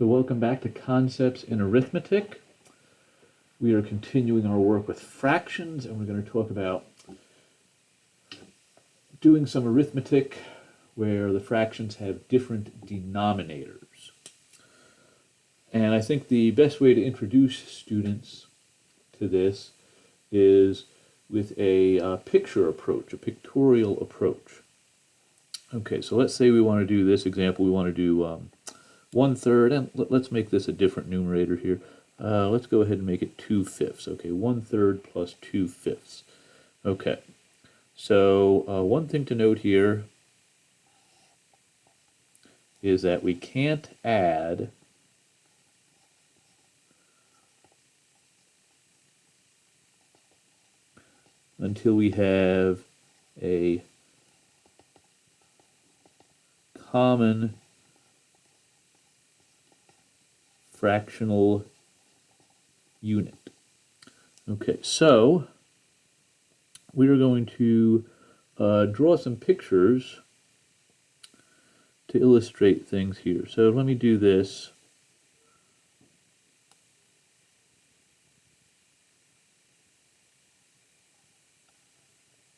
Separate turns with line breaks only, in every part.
So welcome back to Concepts in Arithmetic. We are continuing our work with fractions, and we're going to talk about doing some arithmetic where the fractions have different denominators. And I think the best way to introduce students to this is with a picture approach, a pictorial approach. Okay, so let's say we want to do this example. We want to do 1/3, and let's make this a different numerator here. Let's go ahead and make it 2/5. Okay, 1/3 plus 2/5. Okay, so one thing to note here is that we can't add until we have a common fractional unit. Okay, so we are going to draw some pictures to illustrate things here. So let me do this.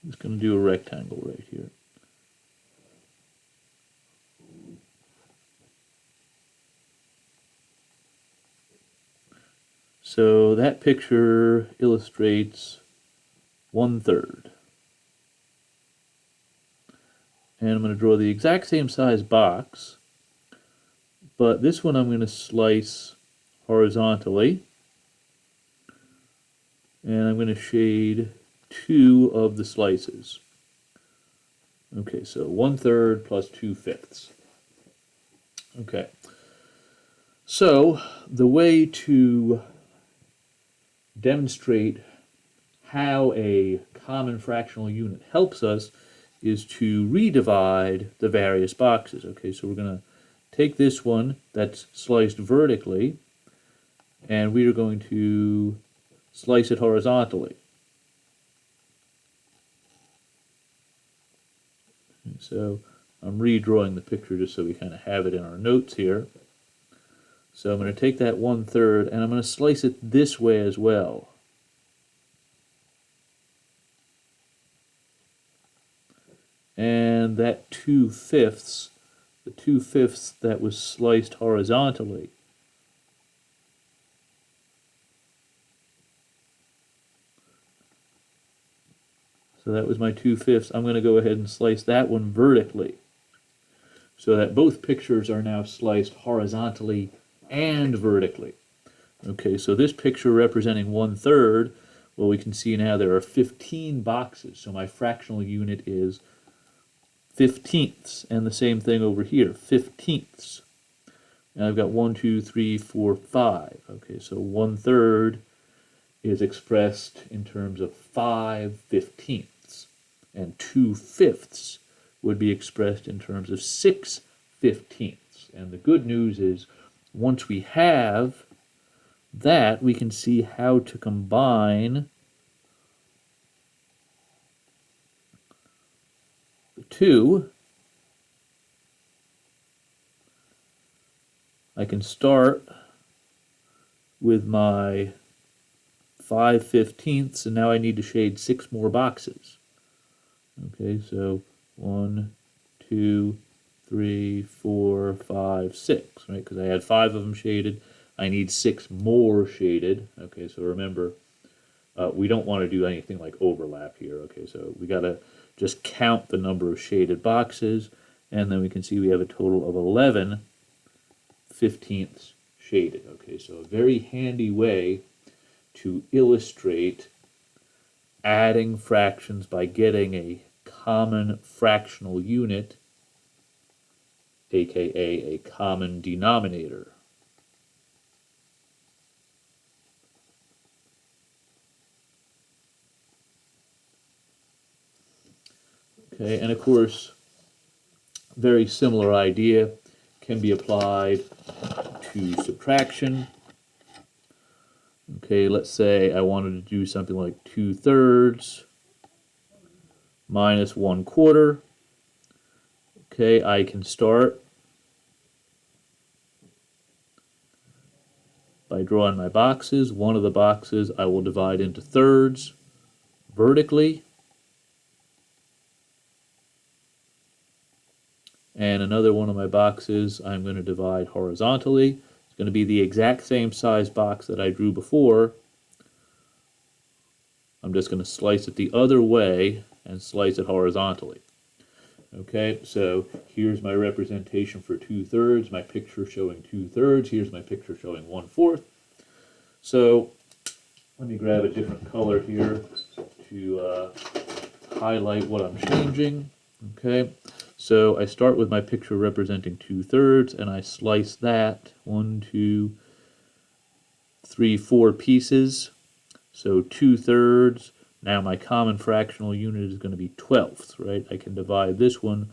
I'm just going to do a rectangle right here. So that picture illustrates 1/3. And I'm going to draw the exact same size box, but this one I'm going to slice horizontally, and I'm going to shade 2 of the slices. Okay, so 1/3 plus 2/5. Okay, so the way to demonstrate how a common fractional unit helps us is to redivide the various boxes. Okay, so we're going to take this one that's sliced vertically, and we are going to slice it horizontally. And so I'm redrawing the picture just so we kind of have it in our notes here. So I'm going to take that 1/3 and I'm going to slice it this way as well. And that 2/5, the 2/5 that was sliced horizontally, so that was my 2/5. I'm going to go ahead and slice that one vertically, so that both pictures are now sliced horizontally and vertically. Okay, so this picture representing 1/3, well, we can see now there are 15 boxes, so my fractional unit is 15ths, and the same thing over here, 15ths. And I've got 1, 2, 3, 4, 5. Okay, so 1/3 is expressed in terms of 5/15ths, and 2/5 would be expressed in terms of 6/15ths. And the good news is, once we have that, we can see how to combine the two. I can start with my 5/15ths, and now I need to shade 6 more boxes. Okay, so 1, 2, 3, 4, 5, 6, right? Because I had 5 of them shaded. I need 6 more shaded. Okay, so remember, we don't want to do anything like overlap here. Okay, so we got to just count the number of shaded boxes, and then we can see we have a total of 11 15ths shaded. Okay, so a very handy way to illustrate adding fractions by getting a common fractional unit, aka a common denominator. Okay, and of course, very similar idea can be applied to subtraction. Okay, let's say I wanted to do something like 2/3 minus 1/4. Okay, I can start by drawing my boxes. One of the boxes I will divide into thirds vertically, and another one of my boxes I'm going to divide horizontally. It's going to be the exact same size box that I drew before. I'm just going to slice it the other way and slice it horizontally. Okay, so here's my representation for 2/3, my picture showing 2/3. Here's my picture showing 1/4. So let me grab a different color here to highlight what I'm changing. Okay, so I start with my picture representing 2/3, and I slice that 1, 2, 3, 4 pieces. So 2/3. Now my common fractional unit is going to be twelfths, right? I can divide this one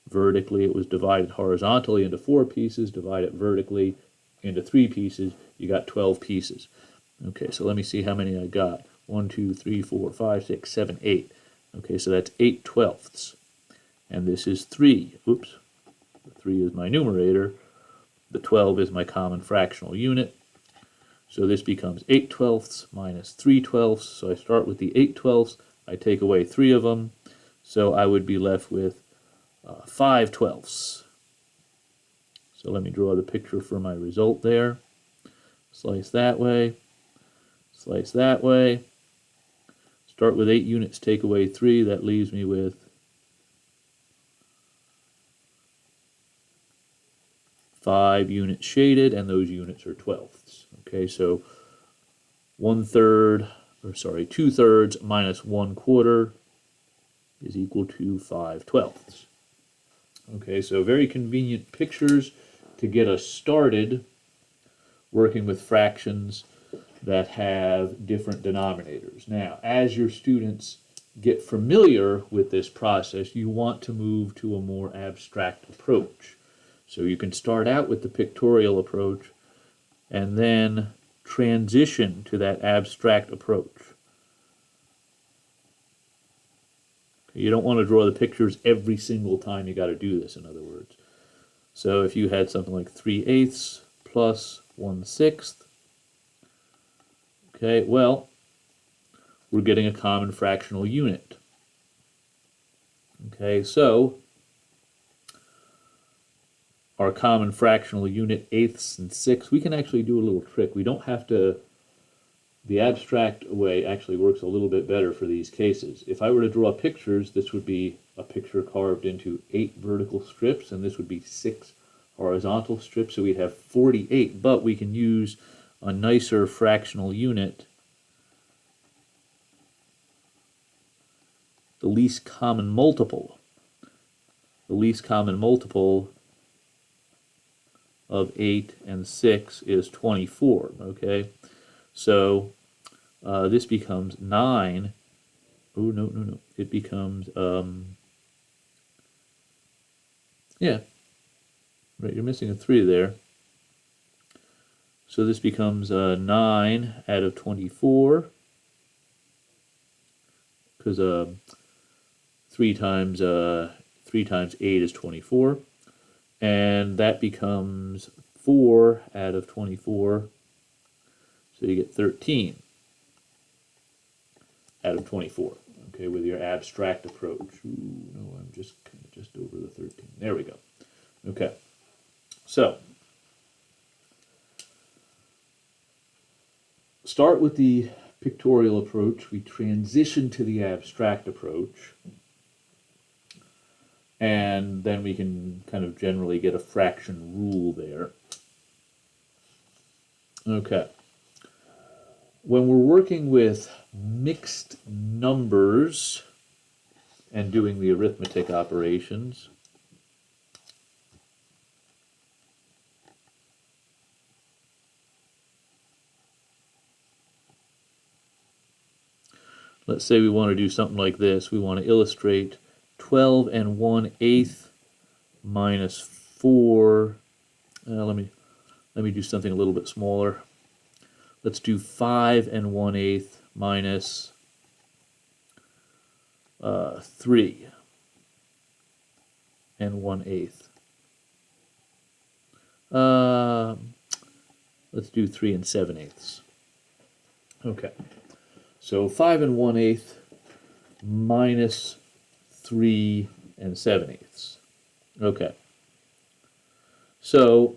vertically. It was divided horizontally into 4 pieces. Divide it vertically into 3 pieces. You got 12 pieces. Okay, so let me see how many I got. 1, 2, 3, 4, 5, 6, 7, 8. Okay, so that's 8 twelfths. And this is 3. Oops. The 3 is my numerator. The 12 is my common fractional unit. So this becomes 8 twelfths minus 3 twelfths. So I start with the 8 twelfths. I take away 3 of them. So I would be left with 5 twelfths. So let me draw the picture for my result there. Slice that way. Slice that way. Start with 8 units, take away 3. That leaves me with 5 units shaded, and those units are twelfths. Okay, so 2/3 minus 1/4 is equal to 5 twelfths. Okay, so very convenient pictures to get us started working with fractions that have different denominators. Now, as your students get familiar with this process, you want to move to a more abstract approach. So you can start out with the pictorial approach and then transition to that abstract approach. You don't want to draw the pictures every single time you got to do this, in other words. So if you had something like 3/8 plus 1/6, okay, well, we're getting a common fractional unit. Okay, so our common fractional unit, eighths and sixths, we can actually do a little trick. We don't have to, the abstract way actually works a little bit better for these cases. If I were to draw pictures, this would be a picture carved into 8 vertical strips, and this would be 6 horizontal strips, so we'd have 48, but we can use a nicer fractional unit, the least common multiple. The least common multiple of 8 and 6 is 24, okay? So this becomes 9. Oh, no. It becomes, yeah, right, you're missing a 3 there. So this becomes 9 out of 24, because 3 times 8 is 24. And that becomes 4 out of 24, so you get 13 out of 24, okay, with your abstract approach. Ooh, no, I'm just over the 13. There we go. Okay, so start with the pictorial approach. We transition to the abstract approach, and then we can kind of generally get a fraction rule there. Okay. When we're working with mixed numbers and doing the arithmetic operations, let's say we want to do something like this. We want to illustrate 12 and 1/8 minus 4. Let me do something a little bit smaller. Let's do 5 and 1/8 minus 3 and 1/8. let's do 3 7/8. Okay, so 5 1/8 minus 3 7/8. Okay, so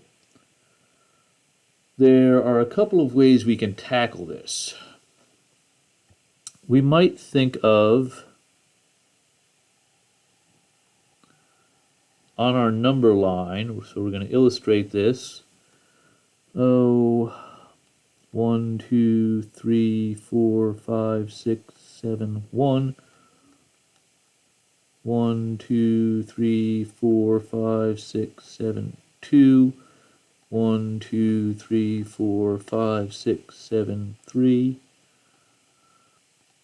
there are a couple of ways we can tackle this. We might think of, on our number line, so we're going to illustrate this. 1, 2, 3, 4, 5, 6, 7, 1. 1, 2, 3, 4, 5, 6, 7, 2. 1, 2, 3, 4, 5, 6, 7, 3.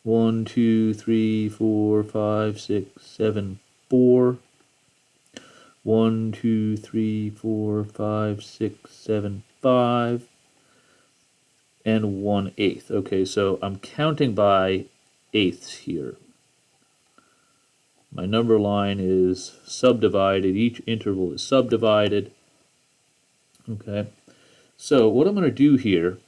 1, 2, 3, 4, 5, 6, 7, 4. 1, 2, 3, 4, 5, 6, 7, 5. And 1/8. Okay, so I'm counting by eighths here. My number line is subdivided. Each interval is subdivided. Okay, so what I'm going to do here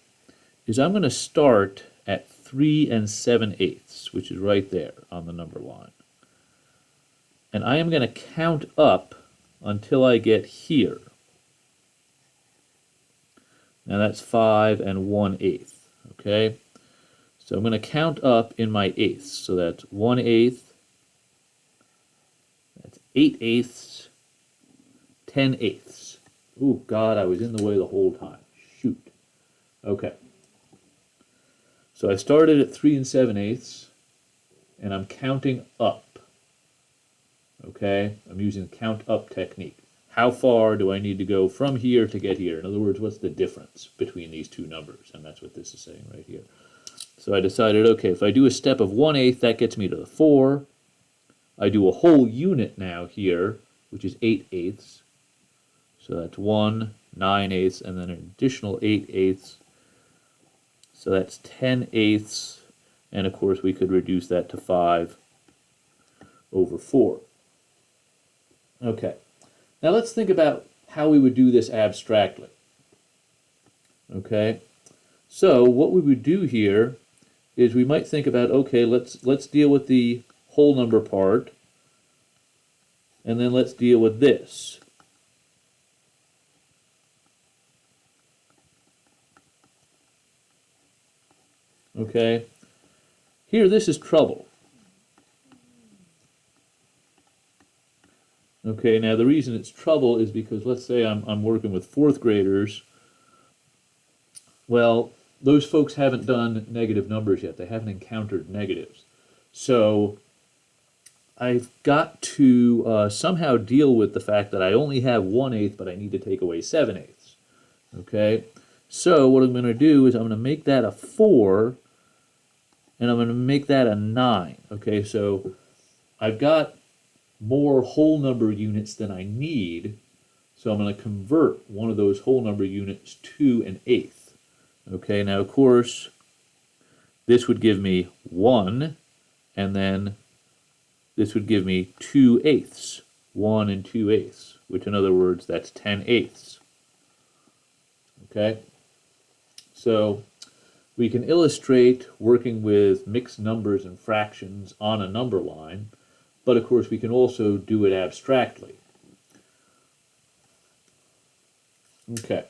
is I'm going to start at 3 7/8, which is right there on the number line. And I am going to count up until I get here. Now that's 5 1/8. Okay, so I'm going to count up in my eighths. So that's 1/8. That's 8/8. 10/8. Ooh, God, I was in the way the whole time. Shoot. Okay. So I started at 3 7/8, and I'm counting up. Okay? I'm using the count up technique. How far do I need to go from here to get here? In other words, what's the difference between these two numbers? And that's what this is saying right here. So I decided, okay, if I do a step of 1/8, that gets me to the 4. I do a whole unit now here, which is 8/8. So that's 1, 9/8, and then an additional 8/8. So that's 10/8, and of course we could reduce that to 5/4. Okay, now let's think about how we would do this abstractly. Okay, so what we would do here is we might think about, okay, let's deal with the whole number part, and then let's deal with this. Okay, here this is trouble. Okay, now the reason it's trouble is because let's say I'm working with fourth graders. Well, those folks haven't done negative numbers yet. They haven't encountered negatives. So I've got to somehow deal with the fact that I only have 1/8, but I need to take away 7/8. Okay, so what I'm going to do is I'm going to make that a 4, and I'm going to make that a 9. Okay, so I've got more whole number units than I need, so I'm going to convert one of those whole number units to an eighth. Okay, now of course, this would give me 1, and then this would give me 2/8, 1 and 2/8, which in other words, that's 10/8. Okay, so we can illustrate working with mixed numbers and fractions on a number line, but of course we can also do it abstractly. Okay,